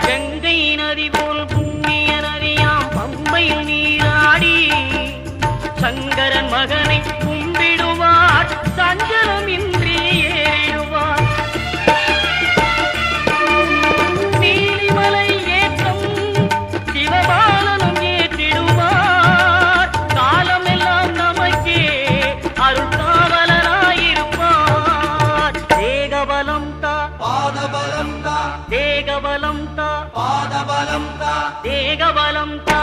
கங்கை நதி போல் புண்ணிய நதியாம் பம்பையில் நீராடி சங்கரன் மகனை கும்பிடுவார் சஞ்சலமின்றி ஏறிடுவார். நீலிமலை ஏற்றம் சிவபாலனும் ஏற்றிடுவார். காலமெல்லாம் நமக்கே அருள்காவலனாயிருப்பார். தேகபலம் தா பாதபலம் தா தேகபலம் தா பாதபலம் தா தேகபலம் தா